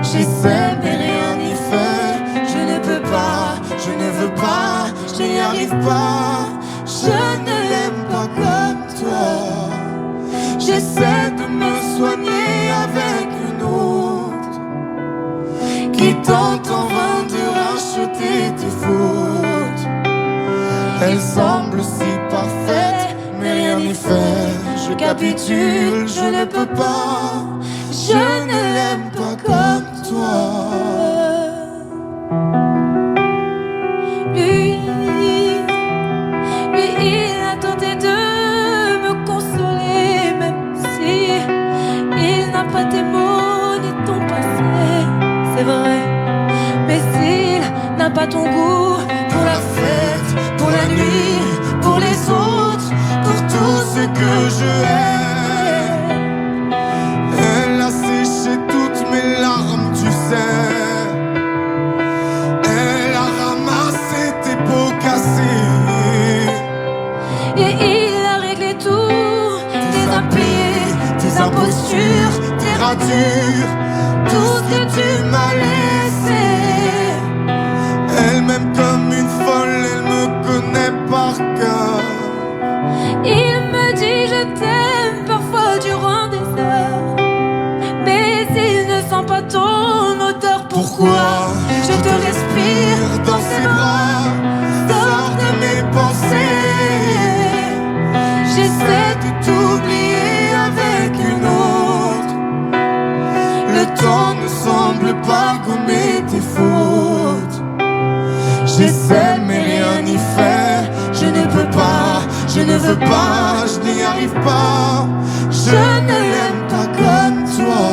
J'essaie mais rien n'y fait. Je ne peux pas, je ne veux pas, je n'y arrive pas. Je ne l'aime pas comme toi. J'essaie de me soigner avec une autre qui t'entend faire. Je capitule, je ne peux pas. Je ne l'aime pas comme toi. Lui, il a tenté de me consoler, même si il n'a pas tes mots ni ton passé. C'est vrai, mais s'il n'a pas ton goût pour la fête, pour la nuit, pour les autres, Pour tout ce que je hais, elle a séché toutes mes larmes, tu sais. Elle a ramassé tes pots cassés. et il a réglé tout, tes impayés, Tes impostures, tes ratures, tout ce que tu m'as laissé. Elle m'aime comme une folle, elle me connaît par cœur. Il me dit je t'aime parfois durant des heures, mais il ne sent pas ton odeur. Pourquoi je te respire dans ses bras, sors de mes pensées. J'essaie de t'oublier avec une autre. Le temps ne semble pas gommer tes fautes. J'essaie mais rien n'y fait. Je ne peux pas, je ne veux pas, je n'y arrive pas. Je ne l'aime pas comme toi.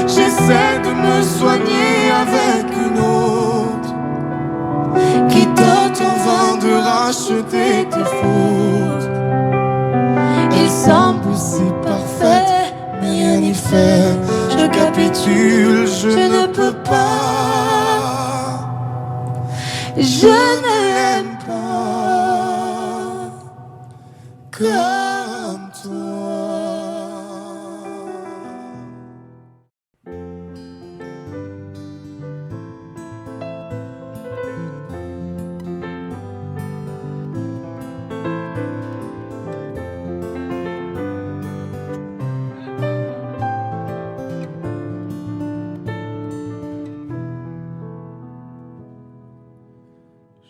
J'essaie de me soigner avec une autre qui tente en vain de racheter tes fautes. Il semble si parfait, mais rien n'y fait. Je capitule, je ne peux pas. Je ne l'aime pas comme toi.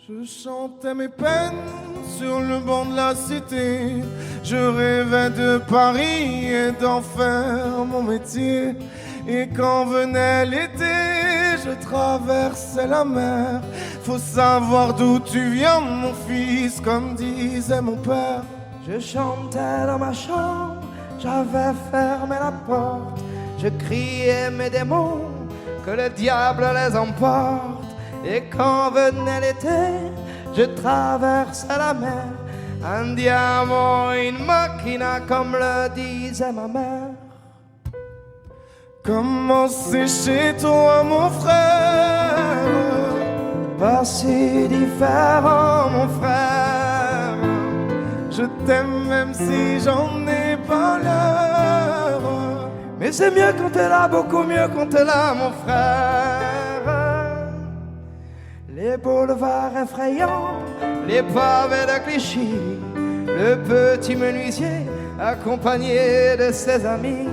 Je chantais mes peines sur le banc de la cité. Je rêvais de Paris et d'en faire mon métier. Et quand venait l'été, je traversais la mer. Faut savoir d'où tu viens, mon fils, comme disait mon père. Je chantais dans ma chambre, j'avais fermé la porte. Je criais mes démons, que le diable les emporte. Et quand venait l'été, je traversais la mer. Andiamo in macchina, comme le disait ma mère. Comment c'est chez toi, mon frère? Pas si différent, mon frère. Je t'aime même si j'en ai pas l'heure. Mais c'est mieux quand t'es là, beaucoup mieux quand t'es là, mon frère. Les boulevards effrayants, les pavés de Clichy, le petit menuisier accompagné de ses amis.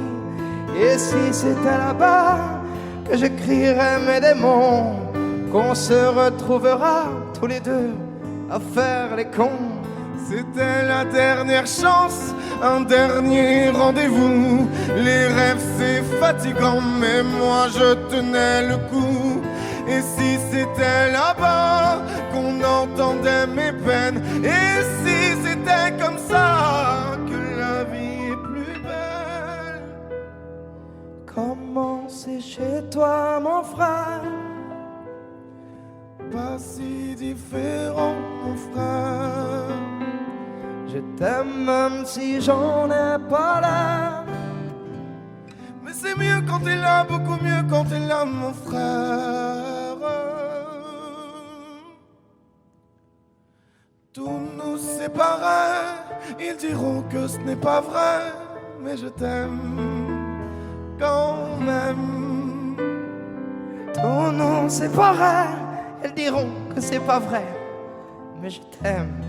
Et si c'était là-bas que j'écrirais mes démons, qu'on se retrouvera tous les deux à faire les cons. C'était la dernière chance, un dernier rendez-vous. Les rêves c'est fatigant, mais moi je tenais le coup. Et si c'était là-bas qu'on entendait mes peines, et si c'était comme ça que la vie est plus belle. Comment c'est chez toi, mon frère? Pas si différent, mon frère. Je t'aime même si j'en ai pas l'air. Mais c'est mieux quand t'es là, beaucoup mieux quand t'es là, mon frère. Tous nous séparer, ils diront que ce n'est pas vrai, mais je t'aime quand même. Tous nous séparer, ils diront que c'est pas vrai, mais je t'aime.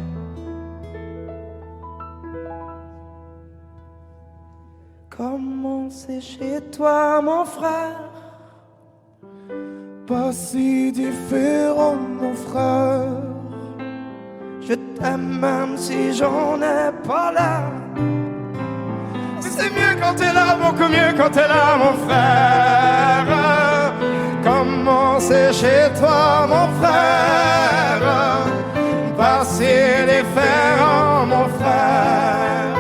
Comment c'est chez toi, mon frère? Pas si différent, mon frère. Je t'aime même si j'en ai pas l'air. C'est mieux quand t'es là, beaucoup mieux quand t'es là, mon frère. Comment c'est chez toi, mon frère? Passer les fers, oh, mon frère.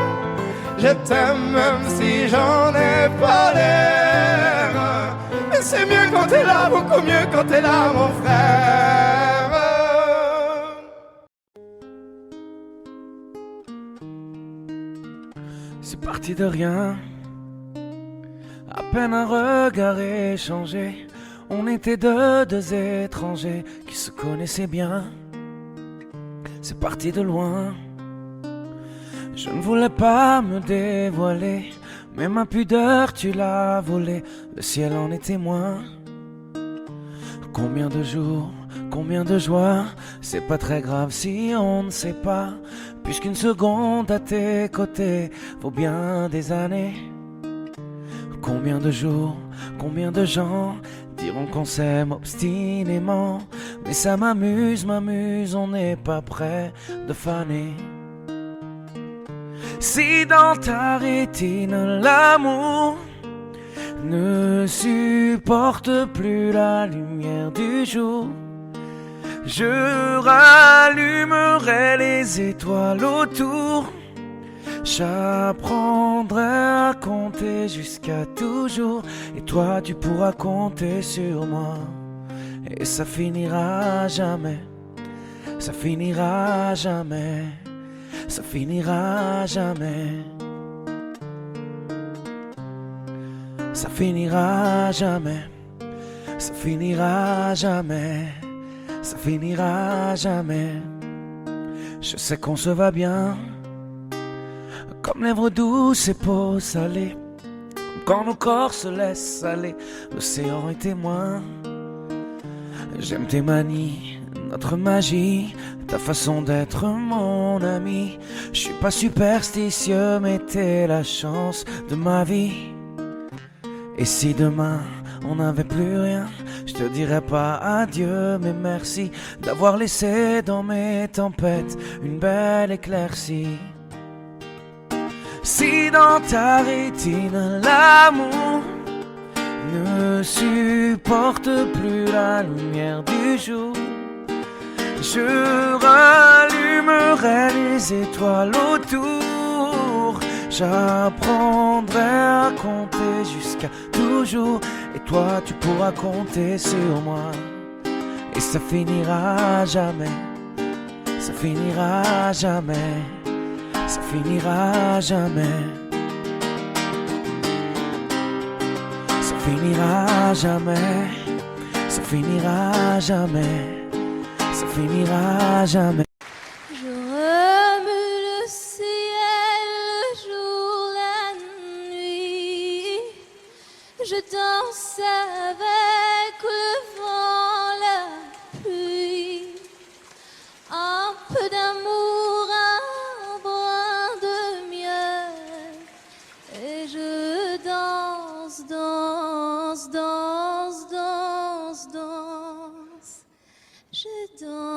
Je t'aime même si j'en ai pas l'air. Mais c'est mieux quand t'es là, beaucoup mieux quand t'es là, mon frère. C'est parti de rien, à peine un regard échangé. On était deux étrangers qui se connaissaient bien. C'est parti de loin. Je ne voulais pas me dévoiler, mais ma pudeur tu l'as volée. Le ciel en est témoin. Combien de jours, combien de joies. C'est pas très grave si on ne sait pas, puisqu'une seconde à tes côtés vaut bien des années. Combien de jours, combien de gens diront qu'on s'aime obstinément, mais ça m'amuse, on n'est pas prêt de faner. Si dans ta rétine l'amour ne supporte plus la lumière du jour, je rallumerai les étoiles autour. J'apprendrai à compter jusqu'à toujours, et toi tu pourras compter sur moi. Et ça finira jamais, ça finira jamais, ça finira jamais. Ça finira jamais, ça finira jamais, ça finira jamais. Je sais qu'on se va bien, comme lèvres douces et peau salée, quand nos corps se laissent aller, l'océan est témoin. J'aime tes manies, notre magie, ta façon d'être mon ami. Je suis pas superstitieux, mais t'es la chance de ma vie. Et si demain on n'avait plus rien, je te dirais pas adieu, mais merci d'avoir laissé dans mes tempêtes une belle éclaircie. Si dans ta rétine l'amour ne supporte plus la lumière du jour, je rallumerai les étoiles autour. J'apprendrai à compter jusqu'à toujours, et toi tu pourras compter sur moi. Et ça finira jamais, ça finira jamais, ça finira jamais, ça finira jamais, ça finira jamais, ça finira jamais. Je remue le ciel, le jour, la nuit. Je danse avec le vent, la pluie. Un peu d'amour, un brin de miel. Et je danse, danse, danse, danse, danse. Je danse.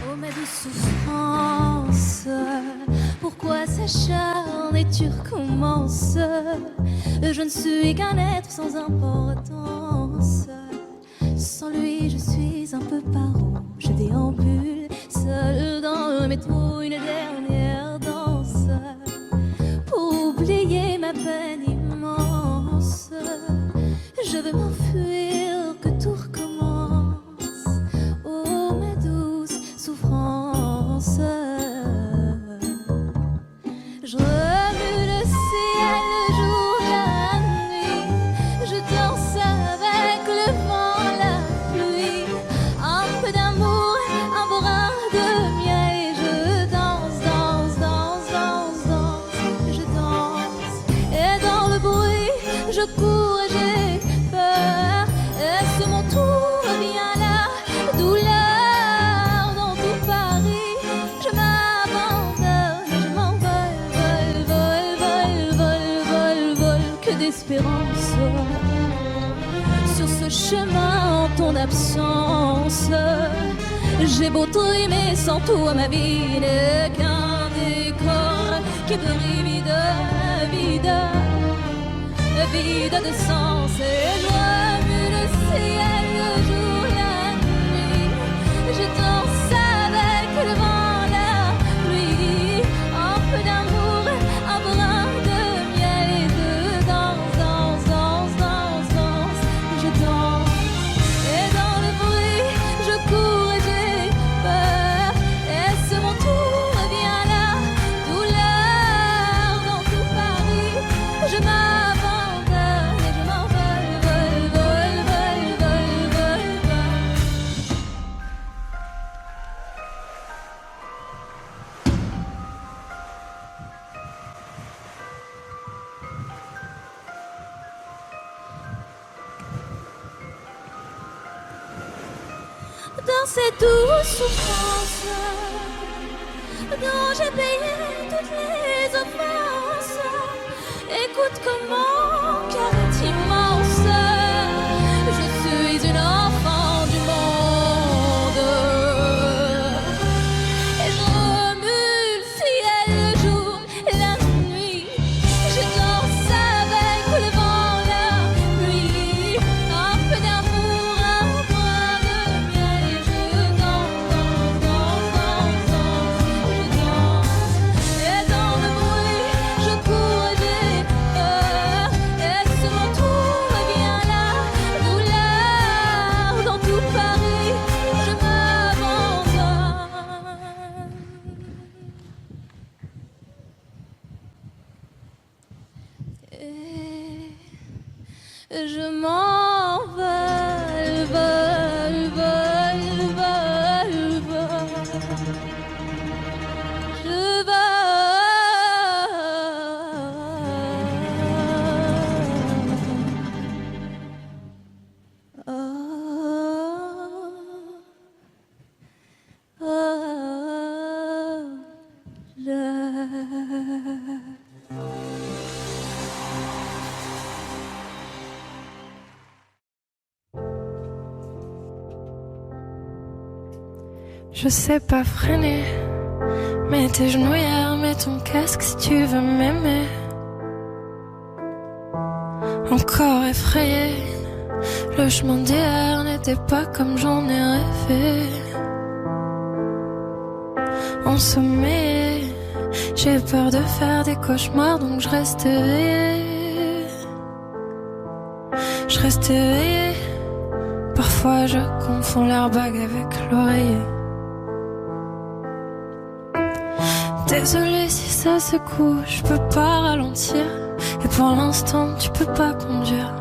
Oh ma douce souffrance, pourquoi s'acharne et tu recommences? Je ne suis qu'un être sans importance. Sans lui je suis un peu paro. Je déambule seul dans le métro, une dernière danse pour oublier ma peine immense. Je veux m'enfuir, que tout recommence. Oh ma douce souffrance. Je remue le ciel, le jour, la nuit. Je danse avec le vent, la pluie. Un peu d'amour, un brin de miel. Et je danse, danse, danse, danse, danse. Je danse. je cours et j'ai peur. Est-ce mon tour? Viens là, douleur dans tout Paris. Je m'abandonne et je m'envole, vol, que d'espérance. Sur ce chemin en ton absence, j'ai beau trimer sans toi, ma vie n'est qu'un décor qui brille vide de sens. Et je remue le ciel, le jour, la nuit. Je danse avec le vent, la pluie. Un peu d'amour, un brin de miel et de danse. Je danse. Et dans le bruit, je cours et j'ai peur. Est-ce mon tour? Viens là, douleur dans tout Paris. Je m'abandonne et je m'envole, vol. Dans cette douce souffrance dont j'ai payé toutes les offenses, écoute comment mon cœur est immense. Je suis une enfant du monde et je remue le ciel, le jour et la nuit. Je danse avec le vent, la pluie. Un peu d'amour, un brin de miel et je danse. Et dans le bruit, je cours et j'ai peur. Est-ce mon tour? Viens là, douleur dans tout Paris. Je m'abandonne. Et je m'envole, vol. Je Je sais pas freiner, mets tes genouillères, mets ton casque si tu veux m'aimer. Encore effrayé, le chemin d'hier n'était pas comme j'en ai rêvé. Ensommeillé, j'ai peur de faire des cauchemars donc je reste éveillé. Je reste éveillé, parfois je confonds l'airbag avec l'oreiller. Désolée si ça secoue, je peux pas ralentir. Et pour l'instant tu peux pas conduire.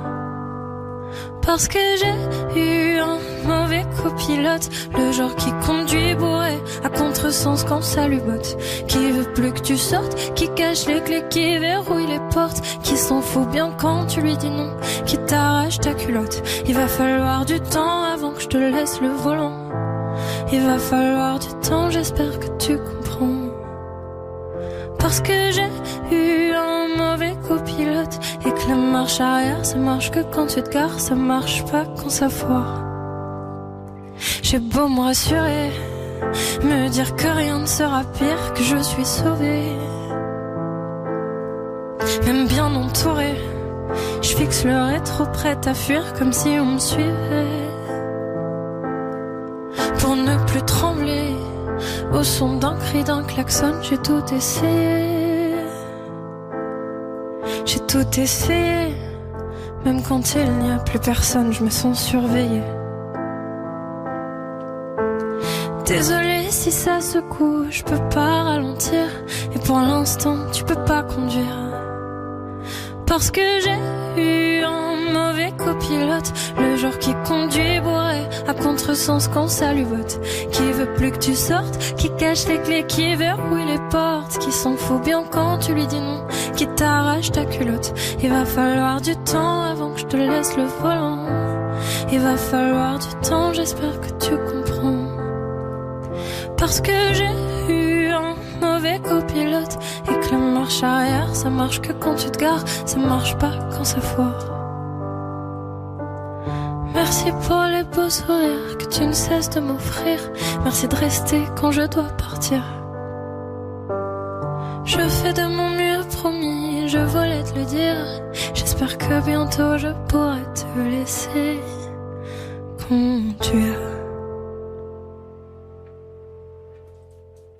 Parce que j'ai eu un mauvais copilote, le genre qui conduit bourré à contresens quand ça lui botte, qui veut plus que tu sortes, qui cache les clés, qui verrouille les portes, qui s'en fout bien quand tu lui dis non, qui t'arrache ta culotte. Il va falloir du temps avant que je te laisse le volant. Il va falloir du temps, j'espère que tu comprends. Parce que j'ai eu un mauvais copilote et que la marche arrière ça marche que quand tu te gares, ça marche pas quand ça foire. J'ai beau me rassurer, me dire que rien ne sera pire, que je suis sauvée. Même bien entourée, je fixe le rétro prête à fuir comme si on me suivait. Pour ne plus trembler au son d'un cri, d'un klaxon, j'ai tout essayé. J'ai tout essayé, même quand il n'y a plus personne, je me sens surveillée. Désolée si ça secoue, je peux pas ralentir. Et pour l'instant, tu peux pas conduire. Parce que j'ai eu un mauvais copilote, le genre qui conduit bourré à contresens quand ça lui vote, qui veut plus que tu sortes, qui cache les clés, qui verrouille les portes, qui s'en fout bien quand tu lui dis non, qui t'arrache ta culotte. Il va falloir du temps avant que je te laisse le volant. Il va falloir du temps, j'espère que tu comprends. Parce que j'ai eu un mauvais copilote et que la marche arrière, ça marche que quand tu te gares, ça marche pas quand ça foire. Merci pour les beaux sourires que tu ne cesses de m'offrir. Merci de rester quand je dois partir. Je fais de mon mieux, promis, je voulais te le dire. J'espère que bientôt je pourrai te laisser conduire.